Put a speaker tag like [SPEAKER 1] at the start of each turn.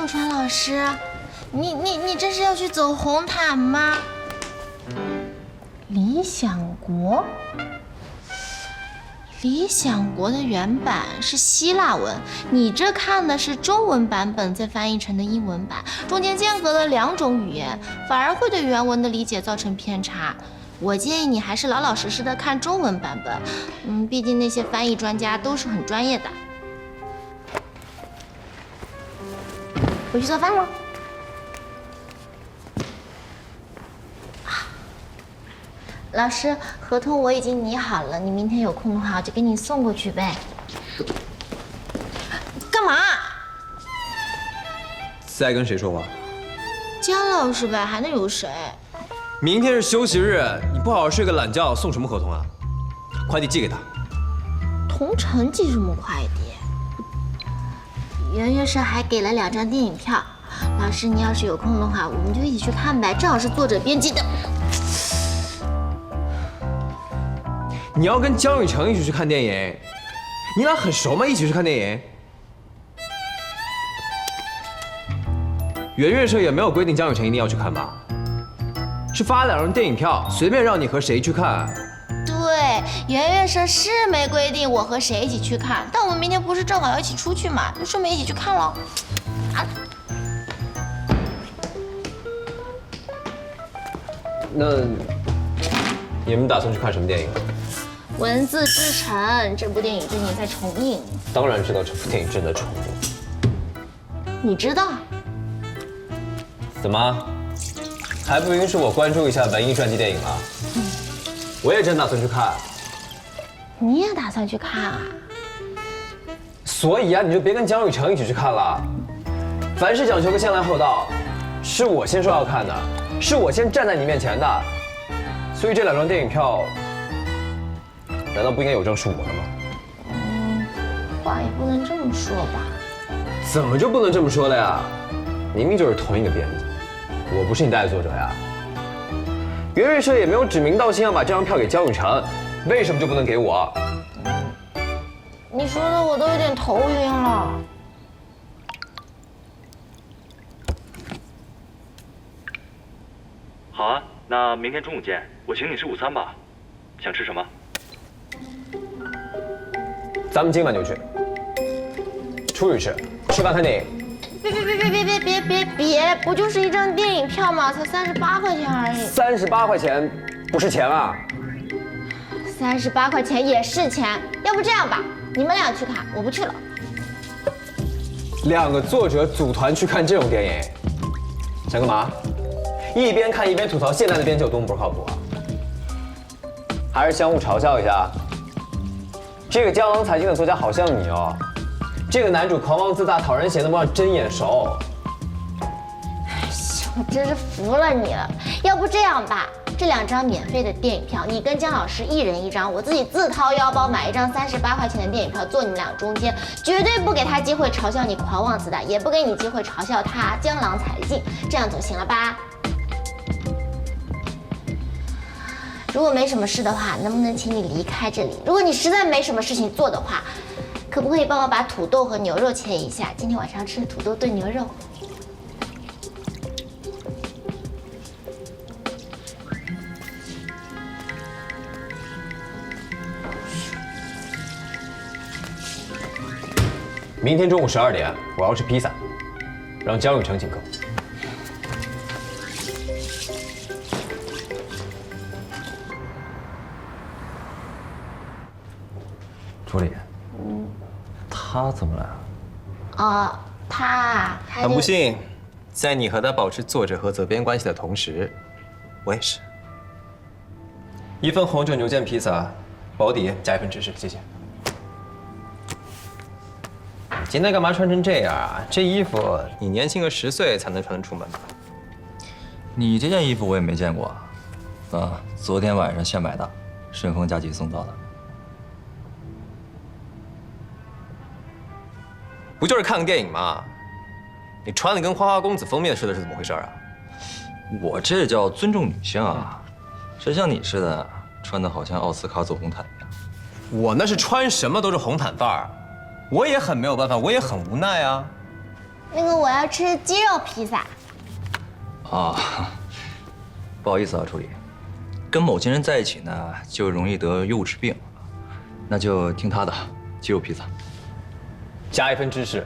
[SPEAKER 1] 小川老师，你这是要去走红毯吗？理想国，理想国的原版是希腊文，你这看的是中文版本再翻译成的英文版，中间间隔了2种语言，反而会对原文的理解造成偏差。我建议你还是老老实实的看中文版本，毕竟那些翻译专家都是很专业的。回去做饭喽。老师，合同我已经拟好了，你明天有空的话，我就给你送过去呗。干嘛？
[SPEAKER 2] 在跟谁说话？
[SPEAKER 1] 姜老师呗，还能有谁？
[SPEAKER 2] 明天是休息日，你不好好睡个懒觉，送什么合同啊？快递寄给他。
[SPEAKER 1] 同城寄什么快递？圆月社还给了2张电影票，老师你要是有空的话，我们就一起去看呗，正好是作者编辑的。
[SPEAKER 2] 你要跟姜雨成一起去看电影，你俩很熟吗？一起去看电影？圆月社也没有规定姜雨成一定要去看吧？是发2张电影票，随便让你和谁去看。
[SPEAKER 1] 对，圆月社是没规定我和谁一起去看，但我们明天不是正好要一起出去嘛，就顺便一起去看喽。
[SPEAKER 2] 那你们打算去看什么电影？
[SPEAKER 1] 文字之城这部电影最近在重映，
[SPEAKER 2] 当然知道这部电影正在重映。
[SPEAKER 1] 你知道？
[SPEAKER 2] 怎么，还不允许我关注一下文艺传记电影啊？我也真打算去看。
[SPEAKER 1] 你也打算去看啊？
[SPEAKER 2] 所以啊，你就别跟姜雨成一起去看了。凡事讲究个先来后到，是我先说要看的，是我先站在你面前的，所以这2张电影票，难道不应该有张是我的吗？
[SPEAKER 1] 话也不能这么说吧。
[SPEAKER 2] 怎么就不能这么说了呀？明明就是同一个编辑，我不是你代作者呀。圆月社也没有指名道姓要把这张票给姜雨成，为什么就不能给我？
[SPEAKER 1] 你说的我都有点头晕了。
[SPEAKER 3] 好啊，那明天中午见，我请你吃午餐吧。想吃什么？
[SPEAKER 2] 咱们今晚就去，出去吃饭看电影。
[SPEAKER 1] 别，不就是一张电影票吗？才38块钱而已。
[SPEAKER 2] 38块钱不是钱啊
[SPEAKER 1] ！38块钱也是钱，要不这样吧，你们俩去看，我不去了。
[SPEAKER 2] 2个作者组团去看这种电影，想干嘛？一边看一边吐槽现在的编辑有多么不靠谱啊！还是相互嘲笑一下。这个江郎才尽的作家好像你哦，这个男主狂妄自大、讨人嫌的模样真眼熟。
[SPEAKER 1] 我真是服了你了。要不这样吧，这2张免费的电影票，你跟姜老师1人1张，我自己自掏腰包买1张38块钱的电影票，坐你们俩中间，绝对不给他机会嘲笑你狂妄自大，也不给你机会嘲笑他江郎才尽，这样总行了吧？如果没什么事的话，能不能请你离开这里？如果你实在没什么事情做的话，可不可以帮我把土豆和牛肉切一下？今天晚上吃土豆炖牛肉。
[SPEAKER 2] 明天中午12点，我要吃披萨，让姜雨成请客。
[SPEAKER 4] 助理，他怎么来了？
[SPEAKER 1] 他
[SPEAKER 2] 很不幸，在你和他保持作者和责编关系的同时，我也是。1份红酒牛腱披萨，保底加1份芝士，谢谢。今天干嘛穿成这样啊？这衣服你年轻个10岁才能穿得出门吧？
[SPEAKER 4] 你这件衣服我也没见过啊，昨天晚上现买的，顺丰加急送到的。
[SPEAKER 2] 不就是看个电影吗？你穿的跟花花公子封面似的，是怎么回事啊？
[SPEAKER 4] 我这叫尊重女性啊，谁像你似的，穿的好像奥斯卡走红毯一样。
[SPEAKER 2] 我那是穿什么都是红毯范儿，我也很没有办法，我也很无奈啊。
[SPEAKER 1] 那个我要吃鸡肉披萨。
[SPEAKER 4] 啊，不好意思啊，助理，跟某些人在一起呢，就容易得幼稚病，那就听他的，鸡肉披萨。
[SPEAKER 2] 加1分芝士。